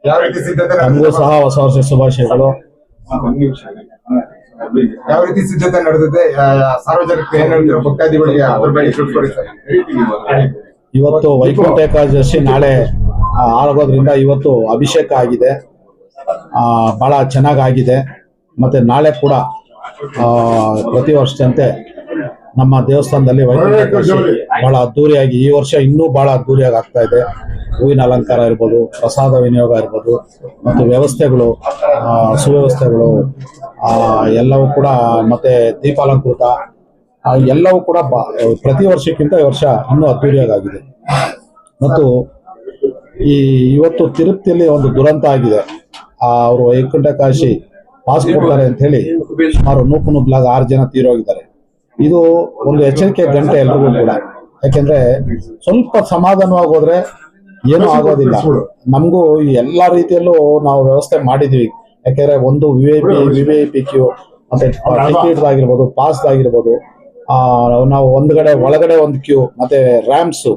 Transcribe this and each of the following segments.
ಯಾವ ರೀತಿ ಸಿದ್ಧತೆ ನಮಗೂ ಸಹ ಹೊಸ ವರ್ಷ ಶುಭಾಶಯಗಳು. ಯಾವ ರೀತಿ ಸಿದ್ಧತೆ ನಡೆದಿದೆ, ಸಾರ್ವಜನಿಕರು ಏನ್ ಹೇಳ್ತಾರೆ, ಭಕ್ತಾದಿಗಳಿಗೆ ಅದ್ರ ಬಗ್ಗೆ ತಿಳ್ಕೊಡಿ ಸರ್. ಇವತ್ತು ವೈಕುಂಠ ಏಕಾದಶಿ ನಾಳೆ ಆಗೋದ್ರಿಂದ ಇವತ್ತು ಅಭಿಷೇಕ ಆಗಿದೆ, ಬಹಳ ಚೆನ್ನಾಗಾಗಿದೆ. ಮತ್ತೆ ನಾಳೆ ಕೂಡ ಪ್ರತಿ ವರ್ಷದಂತೆ ನಮ್ಮ ದೇವಸ್ಥಾನದಲ್ಲಿ ವೈಕುಂಠ ಏಕಾದಶಿ ಬಹಳ ಅದ್ದೂರಿಯಾಗಿ, ಈ ವರ್ಷ ಇನ್ನೂ ಬಹಳ ಅದ್ದೂರಿಯಾಗಿ ಆಗ್ತಾ ಇದೆ. ಹೂವಿನ ಅಲಂಕಾರ ಇರ್ಬೋದು, ಪ್ರಸಾದ ವಿನಿಯೋಗ ಇರ್ಬೋದು, ಮತ್ತು ವ್ಯವಸ್ಥೆಗಳು, ಸುವ್ಯವಸ್ಥೆಗಳು ಎಲ್ಲವೂ ಕೂಡ, ಮತ್ತೆ ದೀಪಾಲಂಕೃತ ಎಲ್ಲವೂ ಕೂಡ ಪ್ರತಿ ವರ್ಷಕ್ಕಿಂತ ಈ ವರ್ಷ ಇನ್ನೂ ಅದ್ದೂರಿಯಾಗಿದೆ. ಮತ್ತು ಇವತ್ತು ತಿರುಪತಿಯಲ್ಲಿ ಒಂದು ದುರಂತ ಆಗಿದೆ. ಅವರು ವೈಕುಂಠ ಏಕಾದಶಿ ಪಾಸ್ ಕೊಡ್ತಾರೆ ಅಂತ ಹೇಳಿ ಸುಮಾರು ನೂಕುನುಗ್ಲಾಗ 6 ಜನ ತೀರೋಗಿದ್ದಾರೆ. ಇದು ಒಂದು ಎಚ್ಚರಿಕೆ ಗಂಟೆ ಎಲ್ರಿಗೂ ಕೂಡ. ಯಾಕೆಂದ್ರೆ ಸ್ವಲ್ಪ ಸಮಾಧಾನವಾಗಿ ಹೋದ್ರೆ ಏನೂ ಆಗೋದಿಲ್ಲ. ನಮಗೂ ಎಲ್ಲಾ ರೀತಿಯಲ್ಲೂ ನಾವು ವ್ಯವಸ್ಥೆ ಮಾಡಿದ್ವಿ. ಯಾಕೆಂದ್ರೆ ಒಂದು ವಿವಿಐಪಿ ಕ್ಯೂ, ಮತ್ತೆ ಟಿಕೆಟ್ ಆಗಿರ್ಬೋದು, ಪಾಸ್ ಆಗಿರ್ಬೋದು, ನಾವು ಒಳಗಡೆ ಒಂದು ಕ್ಯೂ, ಮತ್ತೆ ರ್ಯಾಂಪ್ಸ್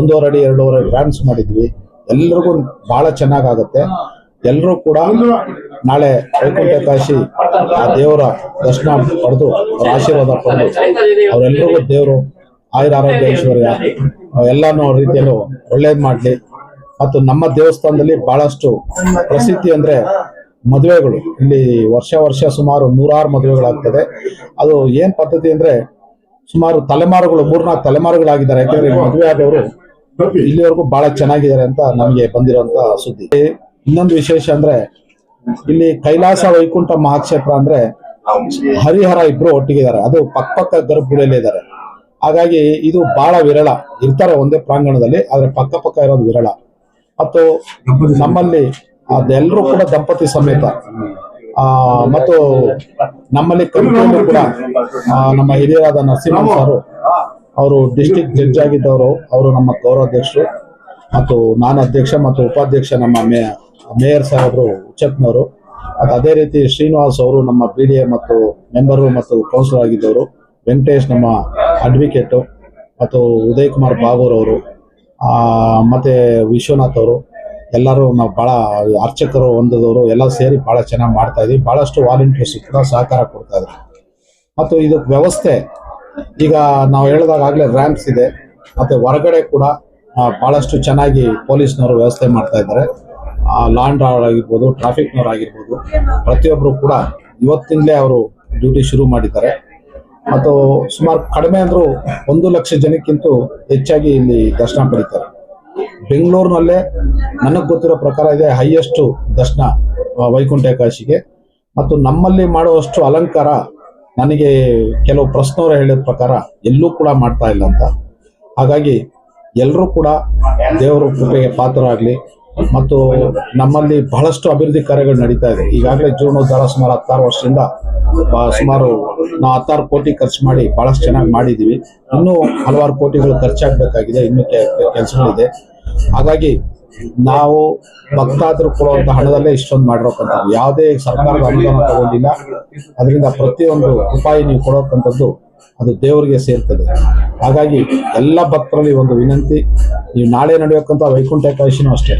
1.5 ಅಡಿ 2.5 ಅಡಿ ರ್ಯಾಂಪ್ಸ್ ಮಾಡಿದ್ವಿ. ಎಲ್ರಿಗೂ ಬಹಳ ಚೆನ್ನಾಗಾಗತ್ತೆ. ಎಲ್ಲರೂ ಕೂಡ ನಾಳೆ ವೈಕುಂಠ ಏಕಾದಶಿ ಆ ದೇವರ ದರ್ಶನ ಪಡೆದು ಅವರ ಆಶೀರ್ವಾದ ಪಡೆದು ಅವರೆಲ್ಲರಿಗೂ ದೇವರು ಆಯುರ ಆರೋಗ್ಯ ಐಶ್ವರ್ಯ ಎಲ್ಲಾನು ರೀತಿಯಲ್ಲೂ ಒಳ್ಳೇದ್ ಮಾಡ್ಲಿ. ಮತ್ತು ನಮ್ಮ ದೇವಸ್ಥಾನದಲ್ಲಿ ಬಹಳಷ್ಟು ಪ್ರಸಿದ್ಧಿ ಅಂದ್ರೆ ಮದುವೆಗಳು. ಇಲ್ಲಿ ವರ್ಷ ಸುಮಾರು 100 ಮದುವೆಗಳಾಗ್ತದೆ. ಅದು ಏನ್ ಪದ್ಧತಿ ಅಂದ್ರೆ ಸುಮಾರು ತಲೆಮಾರುಗಳು 3-4 ತಲೆಮಾರುಗಳಾಗಿದ್ದಾರೆ. ಯಾಕಂದ್ರೆ ಮದುವೆ ಆದವರು ಇಲ್ಲಿವರೆಗೂ ಬಹಳ ಚೆನ್ನಾಗಿದ್ದಾರೆ ಅಂತ ನಮಗೆ ಬಂದಿರುವಂತ ಸುದ್ದಿ. ಇನ್ನೊಂದು ವಿಶೇಷ ಅಂದ್ರೆ ಇಲ್ಲಿ ಕೈಲಾಸ ವೈಕುಂಠ ಮಹಾಕ್ಷೇತ್ರ ಅಂದ್ರೆ ಹರಿಹರ ಇಬ್ರು ಒಟ್ಟಿಗಿದ್ದಾರೆ. ಅದು ಪಕ್ಕ ಗರ್ಭಗುಡಿಯಲ್ಲಿ ಇದ್ದಾರೆ. ಹಾಗಾಗಿ ಇದು ಬಹಳ ವಿರಳ. ಇರ್ತಾರೆ ಒಂದೇ ಪ್ರಾಂಗಣದಲ್ಲಿ, ಆದ್ರೆ ಪಕ್ಕ ಇರೋದು ವಿರಳ. ಮತ್ತು ನಮ್ಮಲ್ಲಿ ಅದೆಲ್ಲರೂ ಕೂಡ ದಂಪತಿ ಸಮೇತ. ಮತ್ತು ನಮ್ಮಲ್ಲಿ ಕಂಪ್ನಿಯಲ್ಲೂ ಕೂಡ ನಮ್ಮ ಹಿರಿಯರಾದ ನರಸಿಂಹ ಸರ್, ಅವರು ಡಿಸ್ಟ್ರಿಕ್ಟ್ ಜಡ್ಜ್ ಆಗಿದ್ದವರು, ಅವರು ನಮ್ಮ ಗೌರವಾಧ್ಯಕ್ಷರು. ಮತ್ತು ನಾನು ಅಧ್ಯಕ್ಷ ಮತ್ತು ಉಪಾಧ್ಯಕ್ಷ ನಮ್ಮ ಮೇಯರ್ ಸಾಹೇಬರು ಉಚ್ಚತ್ನವರು. ಅದೇ ರೀತಿ ಶ್ರೀನಿವಾಸ್ ಅವರು ನಮ್ಮ BDA ಮತ್ತು ಮೆಂಬರು ಮತ್ತು ಕೌನ್ಸಿಲರ್ ಆಗಿದ್ದವರು. ವೆಂಕಟೇಶ್ ನಮ್ಮ ಅಡ್ವೊಕೇಟು, ಮತ್ತು ಉದಯ್ ಕುಮಾರ್ ಬಾಬೂರ್ ಅವರು, ಮತ್ತೆ ವಿಶ್ವನಾಥ್ ಅವರು, ಎಲ್ಲರೂ ನಾವು ಬಹಳ ಅರ್ಚಕರು ಹೊಂದದವರು ಎಲ್ಲ ಸೇರಿ ಬಹಳ ಚೆನ್ನಾಗಿ ಮಾಡ್ತಾ ಇದೀವಿ. ಬಹಳಷ್ಟು ವಾಲಂಟಿಯರ್ಸ್ ಕೂಡ ಸಹಕಾರ ಕೊಡ್ತಾ ಇದ್ದಾರೆ. ಮತ್ತು ಇದು ವ್ಯವಸ್ಥೆ ಈಗ ನಾವು ಹೇಳಿದಾಗಲೇ ರ್ಯಾಂಪ್ಸ್ ಇದೆ. ಮತ್ತೆ ಹೊರಗಡೆ ಕೂಡ ಬಹಳಷ್ಟು ಚೆನ್ನಾಗಿ ಪೊಲೀಸ್ನವರು ವ್ಯವಸ್ಥೆ ಮಾಡ್ತಾ ಇದ್ದಾರೆ. ಲಾ ಅಂಡ್ ಆರ್ಡರ್ ಆಗಿರ್ಬೋದು, ಟ್ರಾಫಿಕ್ನವ್ರು ಆಗಿರ್ಬೋದು, ಪ್ರತಿಯೊಬ್ಬರು ಕೂಡ ಇವತ್ತಿಂದಲೇ ಅವರು ಡ್ಯೂಟಿ ಶುರು ಮಾಡಿದ್ದಾರೆ. ಮತ್ತು ಸುಮಾರು ಕಡಿಮೆ ಅಂದ್ರೂ 1 ಲಕ್ಷ ಜನಕ್ಕಿಂತ ಹೆಚ್ಚಾಗಿ ಇಲ್ಲಿ ದರ್ಶನ ಪಡಿತಾರೆ. ಬೆಂಗಳೂರಿನಲ್ಲೇ ನನಗೆ ಗೊತ್ತಿರೋ ಪ್ರಕಾರ ಇದೆ ಹೈಯೆಸ್ಟ್ ದರ್ಶನ ವೈಕುಂಠ ಏಕಾದಶಿಗೆ. ಮತ್ತು ನಮ್ಮಲ್ಲಿ ಮಾಡುವಷ್ಟು ಅಲಂಕಾರ ನನಗೆ ಕೆಲವು ಪ್ರಶ್ನವರು ಹೇಳಿದ ಪ್ರಕಾರ ಎಲ್ಲೂ ಕೂಡ ಮಾಡ್ತಾ ಇಲ್ಲ ಅಂತ. ಹಾಗಾಗಿ ಎಲ್ಲರೂ ಕೂಡ ದೇವರ ಕೃಪೆಗೆ ಪಾತ್ರರಾಗಲಿ. ಮತ್ತು ನಮ್ಮಲ್ಲಿ ಬಹಳಷ್ಟು ಅಭಿವೃದ್ಧಿ ಕಾರ್ಯಗಳು ನಡೀತಾ ಇದೆ. ಈಗಾಗಲೇ ಜೀರ್ಣೋದ್ಧಾರ ಸುಮಾರು 16 ವರ್ಷದಿಂದ ಸುಮಾರು ನಾವು 16 ಕೋಟಿ ಖರ್ಚು ಮಾಡಿ ಬಹಳಷ್ಟು ಚೆನ್ನಾಗಿ ಮಾಡಿದ್ದೀವಿ. ಇನ್ನೂ ಹಲವಾರು ಕೋಟಿಗಳು ಖರ್ಚಾಗಬೇಕಾಗಿದೆ, ಇನ್ನೂ ಕೆಲಸಗಳಿದೆ. ಹಾಗಾಗಿ ನಾವು ಭಕ್ತಾದರು ಕೊಡುವಂತ ಹಣದಲ್ಲೇ ಇಷ್ಟೊಂದು ಮಾಡಿರೋಕ್ಕಂಥದ್ದು, ಯಾವುದೇ ಸರ್ಕಾರದ ಅನುದಾನ ತಗೊಂಡಿಲ್ಲ. ಅದರಿಂದ ಪ್ರತಿಯೊಂದು ರೂಪಾಯಿ ನೀವು ಕೊಡೋಕ್ಕಂಥದ್ದು ಅದು ದೇವರಿಗೆ ಸೇರ್ತದೆ. ಹಾಗಾಗಿ ಎಲ್ಲ ಭಕ್ತರಲ್ಲಿ ಒಂದು ವಿನಂತಿ, ನೀವು ನಾಳೆ ನಡೆಯಕ್ಕಂಥ ವೈಕುಂಠ ಏಕಾದಶಿನೂ ಅಷ್ಟೇ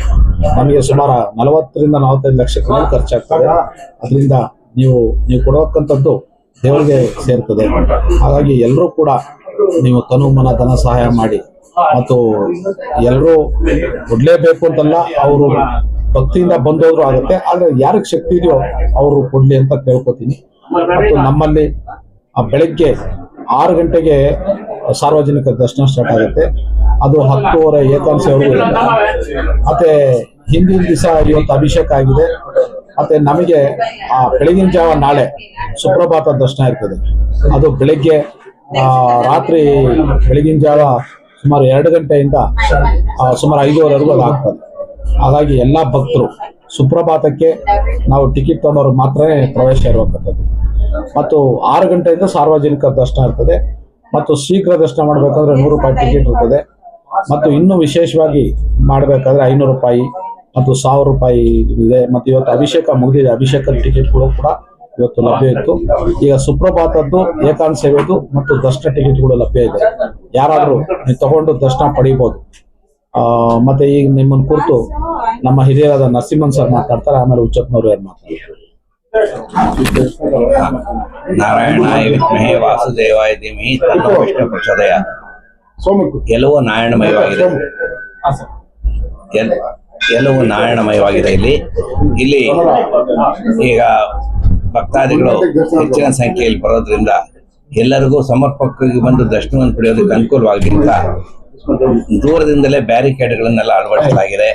ನಮಗೆ ಸುಮಾರು 40ರಿಂದ 45 ಲಕ್ಷ ರೂಪಾಯಿ ಖರ್ಚಾಗ್ತದೆ. ಅದರಿಂದ ನೀವು ಕೊಡೋಕ್ಕಂಥದ್ದು ದೇವರಿಗೆ ಸೇರ್ತದೆ. ಹಾಗಾಗಿ ಎಲ್ಲರೂ ಕೂಡ ನೀವು ತನು ಮನ ಧನ ಸಹಾಯ ಮಾಡಿ. ಮತ್ತು ಎಲ್ಲರೂ ಕೊಡ್ಲೇಬೇಕು ಅಂತಲ್ಲ, ಅವರು ಭಕ್ತಿಯಿಂದ ಬಂದೋದ್ರು ಆಗುತ್ತೆ. ಆದ್ರೆ ಯಾರಿಗೆ ಶಕ್ತಿ ಇದೆಯೋ ಅವರು ಕೊಡ್ಲಿ ಅಂತ ಕೇಳ್ಕೊತೀನಿ. ಮತ್ತು ನಮ್ಮಲ್ಲಿ ಬೆಳಗ್ಗೆ 6 ಗಂಟೆಗೆ ಸಾರ್ವಜನಿಕ ದರ್ಶನ ಸ್ಟಾರ್ಟ್ ಆಗುತ್ತೆ. ಅದು 10:30 ಏಕಾದಶಿವರೆಗೂ ಇರುತ್ತೆ. ಮತ್ತೆ ಹಿಂದಿನ ದಿವಸ ಇವತ್ತು ಅಭಿಷೇಕ ಆಗಿದೆ. ಮತ್ತೆ ನಮಗೆ ಬೆಳಗಿನ ಜಾವ ನಾಳೆ ಸುಪ್ರಭಾತ ದರ್ಶನ ಇರ್ತದೆ. ಅದು ಬೆಳಗ್ಗೆ ರಾತ್ರಿ ಬೆಳಗಿನ ಜಾವ ಸುಮಾರು 2 ಗಂಟೆಯಿಂದ ಸುಮಾರು 5:30ವರೆಗೂ ಅದು ಆಗ್ತದೆ. ಹಾಗಾಗಿ ಎಲ್ಲ ಭಕ್ತರು ಸುಪ್ರಭಾತಕ್ಕೆ ನಾವು ಟಿಕೆಟ್ ತಗೊಂಡವ್ರಿಗೆ ಮಾತ್ರನೇ ಪ್ರವೇಶ ಇರುವಂಥದ್ದು. ಮತ್ತು 6 ಗಂಟೆಯಿಂದ ಸಾರ್ವಜನಿಕ ದರ್ಶನ ಇರ್ತದೆ. ಮತ್ತು ಶೀಘ್ರ ದರ್ಶನ ಮಾಡಬೇಕಾದ್ರೆ 100 ರೂಪಾಯಿ ಟಿಕೆಟ್ ಇರ್ತದೆ. ಮತ್ತು ಇನ್ನೂ ವಿಶೇಷವಾಗಿ ಮಾಡಬೇಕಾದ್ರೆ 500 ರೂಪಾಯಿ ಮತ್ತು 1000 ರೂಪಾಯಿ ಇದೆ. ಮತ್ತು ಇವತ್ತು ಅಭಿಷೇಕ ಮುಗಿದಿದೆ, ಅಭಿಷೇಕದ ಟಿಕೆಟ್ಗಳು ಕೂಡ ಇವತ್ತು ಲಭ್ಯ ಇತ್ತು. ಈಗ ಸುಪ್ರಭಾತದ್ದು, ಏಕಾಂತ ಸೇವೆದು ಮತ್ತು ದರ್ಶನ ಟಿಕೆಟ್ಗಳು ಲಭ್ಯ ಇದೆ. ಯಾರಾದರೂ ನೀವು ತಗೊಂಡು ದರ್ಶನ ಪಡಿಬೋದು. ಮತ್ತೆ ಈಗ ನಿಮ್ಮನ್ನು ಕುರಿತು ನಮ್ಮ ಹಿರಿಯರಾದ ನರಸಿಂಹನ್ ಸರ್ ಮಾತಾಡ್ತಾರೆ, ಆಮೇಲೆ ಉಚ್ಚಪ್ಪನವರು ಏನ್ ಮಾತಾಡ್ತಾರೆ. ನಾರಾಯಣಾಯ ವಿದ್ಮಹೇ ವಾಸುದೇವಾಯ ಧೀಮಹಿ ತನ್ನೋ ವಿಷ್ಣು ಪ್ರಚೋದಯಾತ್. ಎಲ್ಲವೂ ನಾರಾಯಣಮಯವಾಗಿದೆ. ಎಲ್ಲವೂ ನಾರಾಯಣಮಯವಾಗಿದೆ. ಇಲ್ಲಿ ಈಗ ಭಕ್ತಾದಿಗಳು ಹೆಚ್ಚಿನ ಸಂಖ್ಯೆಯಲ್ಲಿ ಬರೋದ್ರಿಂದ ಎಲ್ಲರಿಗೂ ಸಮರ್ಪಕವಾಗಿ ಬಂದು ದರ್ಶನವನ್ನು ಪಡೆಯೋದಕ್ಕೆ ಅನುಕೂಲವಾಗಲಿ ಅಂತ ದೂರದಿಂದಲೇ ಬ್ಯಾರಿಕೇಡ್ಗಳನ್ನೆಲ್ಲ ಅಳವಡಿಸಲಾಗಿದೆ.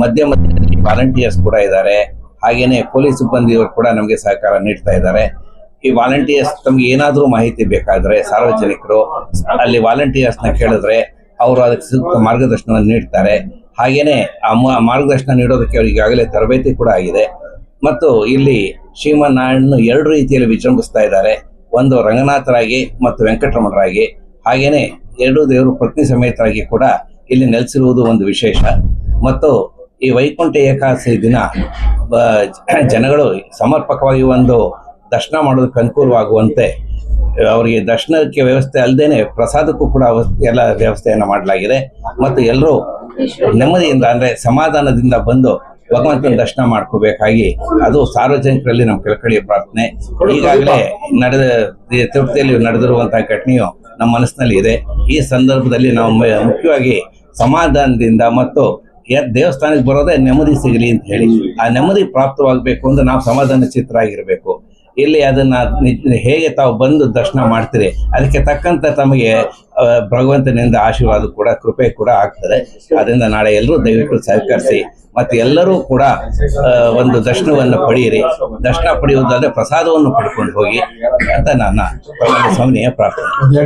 ಮಧ್ಯದಲ್ಲಿ ವಾಲಂಟಿಯರ್ಸ್ ಕೂಡ ಇದ್ದಾರೆ. ಹಾಗೇನೆ ಪೊಲೀಸ್ ಸಿಬ್ಬಂದಿಯವರು ಕೂಡ ನಮಗೆ ಸಹಕಾರ ನೀಡ್ತಾ ಇದ್ದಾರೆ. ಈ ವಾಲಂಟಿಯರ್ಸ್ ತಮ್ಗೆ ಏನಾದರೂ ಮಾಹಿತಿ ಬೇಕಾದ್ರೆ ಸಾರ್ವಜನಿಕರು ಅಲ್ಲಿ ವಾಲಂಟಿಯರ್ಸ್ನ ಕೇಳಿದ್ರೆ ಅವರು ಅದಕ್ಕೆ ಸೂಕ್ತ ಮಾರ್ಗದರ್ಶನವನ್ನು ನೀಡ್ತಾರೆ. ಹಾಗೇನೆ ಆ ಮಾರ್ಗದರ್ಶನ ನೀಡೋದಕ್ಕೆ ಅವ್ರಿಗೆ ಈಗಾಗಲೇ ತರಬೇತಿ ಕೂಡ ಆಗಿದೆ. ಮತ್ತು ಇಲ್ಲಿ ಶ್ರೀಮನ್ನಾರಾಯಣನು 2 ರೀತಿಯಲ್ಲಿ ವಿಜೃಂಭಿಸ್ತಾ ಇದ್ದಾರೆ. ಒಂದು ರಂಗನಾಥರಾಗಿ ಮತ್ತು ವೆಂಕಟರಮಣರಾಗಿ, ಹಾಗೇನೆ 2 ದೇವರು ಪತ್ನಿ ಸಮೇತರಾಗಿ ಕೂಡ ಇಲ್ಲಿ ನೆಲೆಸಿರುವುದು ಒಂದು ವಿಶೇಷ. ಮತ್ತು ಈ ವೈಕುಂಠ ಏಕಾದಶಿ ದಿನ ಜನಗಳು ಸಮರ್ಪಕವಾಗಿ ಒಂದು ದರ್ಶನ ಮಾಡೋದಕ್ಕೆ ಅನುಕೂಲವಾಗುವಂತೆ ಅವರಿಗೆ ದರ್ಶನಕ್ಕೆ ವ್ಯವಸ್ಥೆ ಅಲ್ಲದೇನೆ ಪ್ರಸಾದಕ್ಕೂ ಕೂಡ ಎಲ್ಲ ವ್ಯವಸ್ಥೆಯನ್ನು ಮಾಡಲಾಗಿದೆ. ಮತ್ತು ಎಲ್ಲರೂ ನೆಮ್ಮದಿಯಿಂದ ಅಂದ್ರೆ ಸಮಾಧಾನದಿಂದ ಬಂದು ಭಗವಂತನ ದರ್ಶನ ಮಾಡ್ಕೋಬೇಕಾಗಿ ಅದು ಸಾರ್ವಜನಿಕರಲ್ಲಿ ನಮ್ಮ ಕಳಕಳಿಯ ಪ್ರಾರ್ಥನೆ. ಈಗಾಗಲೇ ತಿರುಪತಿಯಲ್ಲಿ ನಡೆದಿರುವಂತಹ ಘಟನೆಯು ನಮ್ಮ ಮನಸ್ಸಿನಲ್ಲಿ ಇದೆ. ಈ ಸಂದರ್ಭದಲ್ಲಿ ನಾವು ಮುಖ್ಯವಾಗಿ ಸಮಾಧಾನದಿಂದ ಮತ್ತು ದೇವಸ್ಥಾನಕ್ಕೆ ಬರೋದೇ ನೆಮ್ಮದಿ ಸಿಗಲಿ ಅಂತ ಹೇಳಿ, ಆ ನೆಮ್ಮದಿ ಪ್ರಾಪ್ತವಾಗಬೇಕು ಅಂದ್ರೆ ನಾವು ಸಮಾಧಾನ ಚಿತ್ತರಾಗಿರ್ಬೇಕು. ಇಲ್ಲಿ ಅದನ್ನ ಹೇಗೆ ತಾವು ಬಂದು ದರ್ಶನ ಮಾಡ್ತೀರಿ ಅದಕ್ಕೆ ತಕ್ಕಂತೆ ತಮಗೆ ಭಗವಂತನಿಂದ ಆಶೀರ್ವಾದ ಕೂಡ ಕೃಪೆ ಕೂಡ ಆಗ್ತದೆ. ಅದರಿಂದ ನಾಳೆ ಎಲ್ಲರೂ ದಯವಿಟ್ಟು ಸಹಕರಿಸಿ ಮತ್ತೆ ಎಲ್ಲರೂ ಕೂಡ ಒಂದು ದರ್ಶನವನ್ನು ಪಡೆಯಿರಿ. ದರ್ಶನ ಪಡೆಯುವುದಾದ್ರೆ ಪ್ರಸಾದವನ್ನು ಪಡ್ಕೊಂಡು ಹೋಗಿ ಅಂತ ನನ್ನ ಸ್ವಾಮಿಯ ಪ್ರಾರ್ಥನೆ.